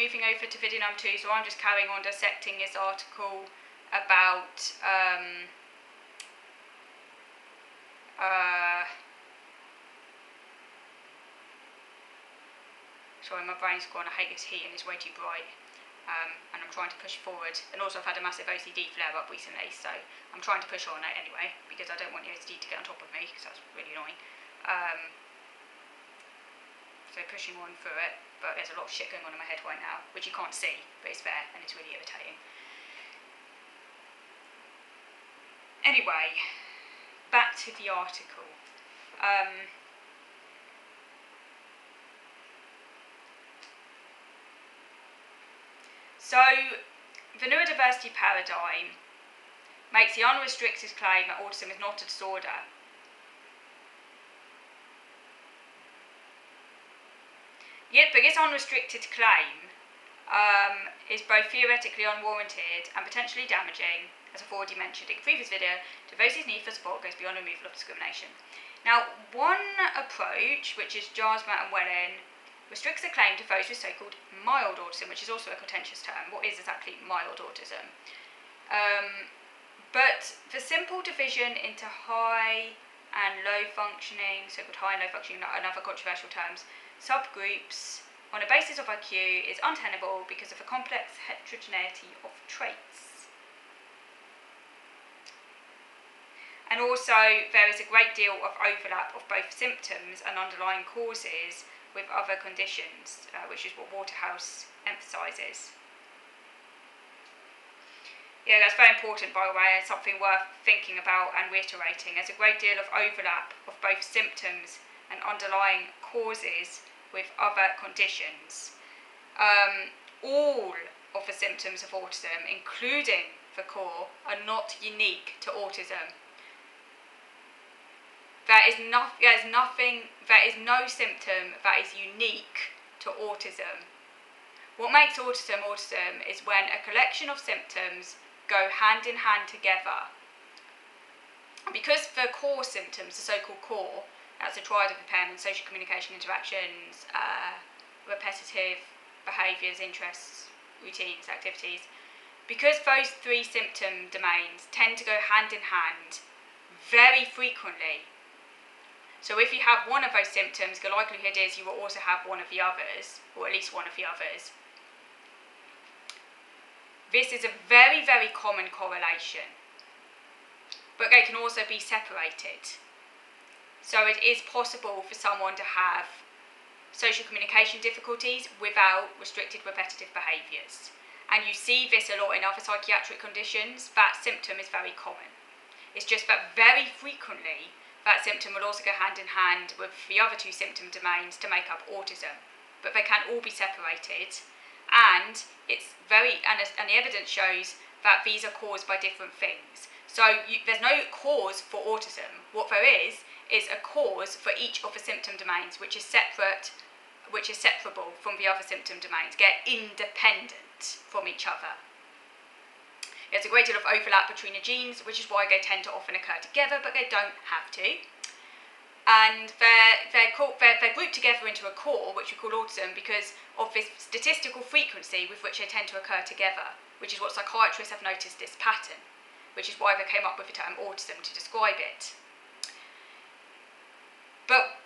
moving over to video number 2, so I'm just carrying on dissecting this article about sorry, my brain's gone. I hate this heat and it's way too bright. And I'm trying to push forward. And also I've had a massive OCD flare up recently, so I'm trying to push on it anyway, because I don't want the OCD to get on top of me, because that's really annoying. So pushing on through it, but there's a lot of shit going on in my head right now, which you can't see, but it's there, and it's really irritating. Anyway, back to the article. So, the neurodiversity paradigm makes the unrestricted claim that autism is not a disorder. Yet, but this unrestricted claim is both theoretically unwarranted and potentially damaging, as I've already mentioned in a previous video, to those whose need for support goes beyond removal of discrimination. Now, one approach, which is Jasma and Wellen, restricts the claim to those with so-called mild autism, which is also a contentious term. What is exactly mild autism? But the simple division into high and low functioning, so-called high and low functioning and other controversial terms, subgroups on a basis of IQ is untenable because of the complex heterogeneity of traits. And also there is a great deal of overlap of both symptoms and underlying causes with other conditions, which is what Waterhouse emphasises. Yeah, that's very important, by the way, and something worth thinking about and reiterating. There's a great deal of overlap of both symptoms and underlying causes with other conditions. All of the symptoms of autism, including the core, are not unique to autism. There is no symptom that is unique to autism. What makes autism autism is when a collection of symptoms go hand in hand together. Because the core symptoms, the so-called core, that's a triad of impairment, social communication interactions, repetitive behaviours, interests, routines, activities, because those 3 symptom domains tend to go hand in hand very frequently. So if you have one of those symptoms, the likelihood is you will also have one of the others, or at least one of the others. This is a very, very common correlation, but they can also be separated. So it is possible for someone to have social communication difficulties without restricted repetitive behaviours. And you see this a lot in other psychiatric conditions. That symptom is very common. It's just that very frequently that symptom will also go hand in hand with the other 2 symptom domains to make up autism. But they can all be separated, and it's and the evidence shows that these are caused by different things. So there's no cause for autism. What there is a cause for each of the symptom domains, which is separable from the other symptom domains, get independent from each other. There's a great deal of overlap between the genes, which is why they tend to often occur together, but they don't have to. And they're grouped together into a core, which we call autism, because of this statistical frequency with which they tend to occur together, which is what psychiatrists have noticed this pattern, which is why they came up with the term autism to describe it. But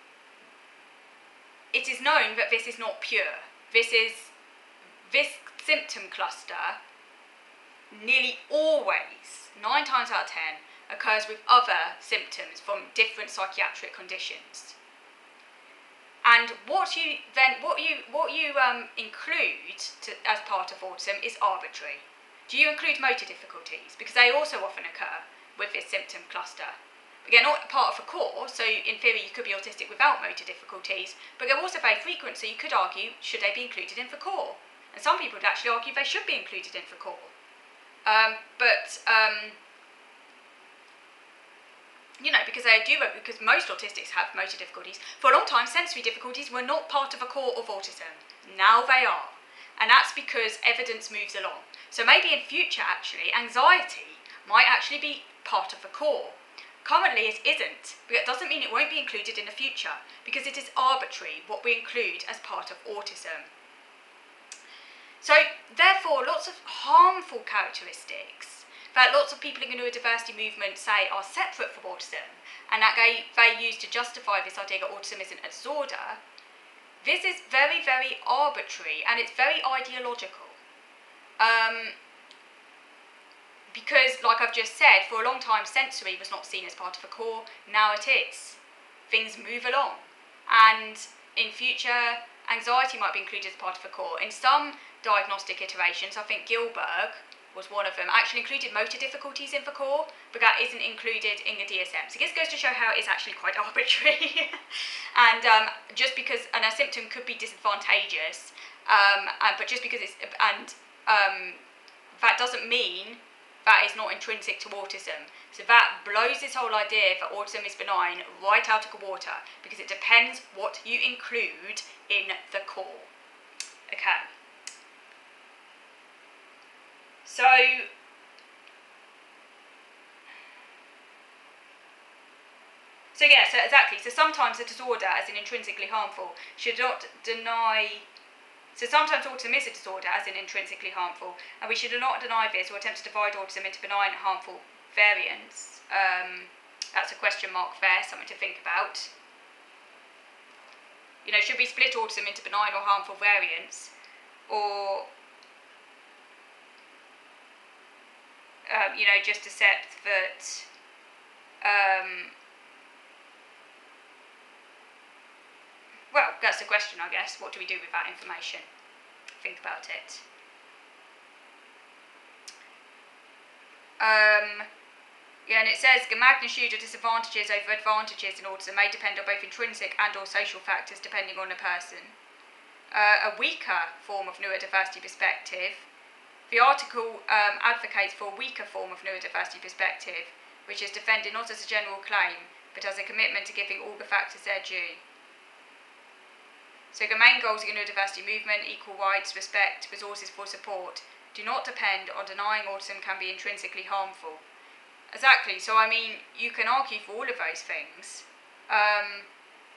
it is known that this is not pure. This symptom cluster nearly always, 9 times out of 10, occurs with other symptoms from different psychiatric conditions. And what you include as part of autism is arbitrary. Do you include motor difficulties? Because they also often occur with this symptom cluster. Again, not part of a core, so in theory you could be autistic without motor difficulties, but they're also very frequent, so you could argue, should they be included in the core? And some people would actually argue they should be included in the core. Because most autistics have motor difficulties. For a long time, sensory difficulties were not part of a core of autism. Now they are. And that's because evidence moves along. So maybe in future, actually, anxiety might actually be part of the core. Currently it isn't, but it doesn't mean it won't be included in the future, because it is arbitrary what we include as part of autism. So, therefore, lots of harmful characteristics that lots of people in the neurodiversity movement say are separate from autism, and that they use to justify this idea that autism isn't a disorder, this is very, very arbitrary, and it's very ideological. Because, like I've just said, for a long time sensory was not seen as part of a core, now it is. Things move along, and in future, anxiety might be included as part of a core. In some diagnostic iterations, I think Gilberg was one of them, actually included motor difficulties in the core, but that isn't included in the DSM. So this goes to show how it is actually quite arbitrary. And just because, and a symptom could be disadvantageous, but just because it's, that doesn't mean that is not intrinsic to autism. So that blows this whole idea that autism is benign right out of the water, because it depends what you include in the core. Okay. So yeah, so exactly. So sometimes a disorder, as in intrinsically harmful, should not deny. So sometimes autism is a disorder, as in intrinsically harmful, and we should not deny this or attempt to divide autism into benign and harmful variants. That's a question mark there, something to think about. You know, should we split autism into benign or harmful variants, or you know, just accept that well, that's the question, I guess. What do we do with that information? Think about it. Yeah, and it says the magnitude of disadvantages over advantages in autism may depend on both intrinsic and or social factors depending on the person. A weaker form of neurodiversity perspective. The article advocates for a weaker form of neurodiversity perspective, which is defended not as a general claim, but as a commitment to giving all the factors their due. So the main goals of the neurodiversity movement, equal rights, respect, resources for support, do not depend on denying autism can be intrinsically harmful. Exactly, so I mean, you can argue for all of those things,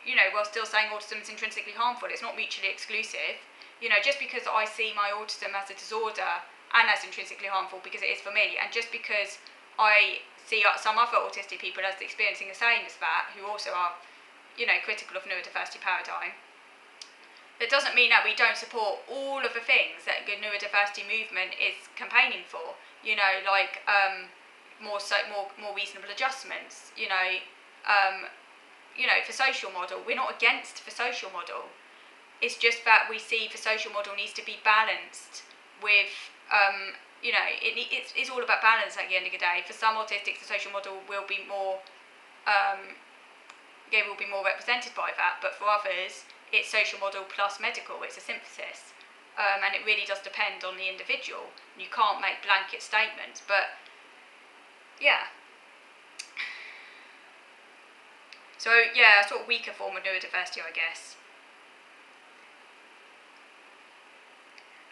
you know, while still saying autism is intrinsically harmful. It's not mutually exclusive. You know, just because I see my autism as a disorder and as intrinsically harmful, because it is for me, and just because I see some other autistic people as experiencing the same as that, who also are, you know, critical of neurodiversity paradigm, that doesn't mean that we don't support all of the things that the neurodiversity movement is campaigning for. You know, like more reasonable adjustments. You know, for social model, we're not against the social model. It's just that we see the social model needs to be balanced with, you know, it's all about balance at the end of the day. For some autistics, the social model will be more, will be more represented by that, but for others, it's social model plus medical. It's a synthesis, and it really does depend on the individual. You can't make blanket statements, but yeah. So yeah, a sort of weaker form of neurodiversity, I guess.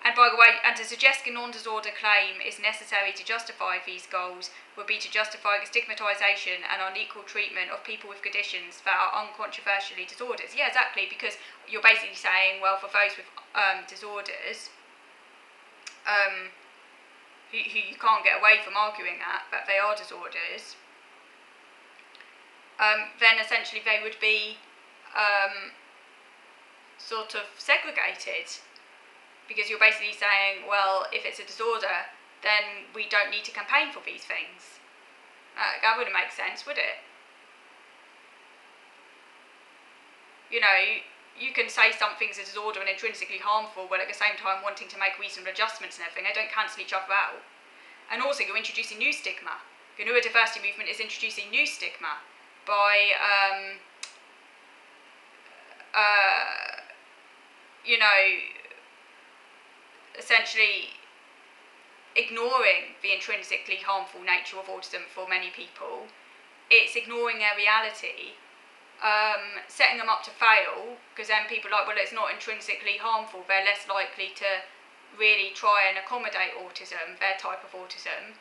And by the way, and to suggest a non-disorder claim is necessary to justify these goals would be to justify the stigmatisation and unequal treatment of people with conditions that are uncontroversially disorders. Yeah, exactly, because you're basically saying, well, for those with disorders, who you can't get away from arguing that they are disorders, then essentially they would be sort of segregated. Because you're basically saying, well, if it's a disorder, then we don't need to campaign for these things. That wouldn't make sense, would it? You know, you can say something's a disorder and intrinsically harmful, while at the same time wanting to make reasonable adjustments and everything. They don't cancel each other out. And also, you're introducing new stigma. The neurodiversity movement is introducing new stigma by, you know, essentially ignoring the intrinsically harmful nature of autism for many people. It's ignoring their reality, setting them up to fail, because then people are like, well, it's not intrinsically harmful, they're less likely to really try and accommodate autism, their type of autism.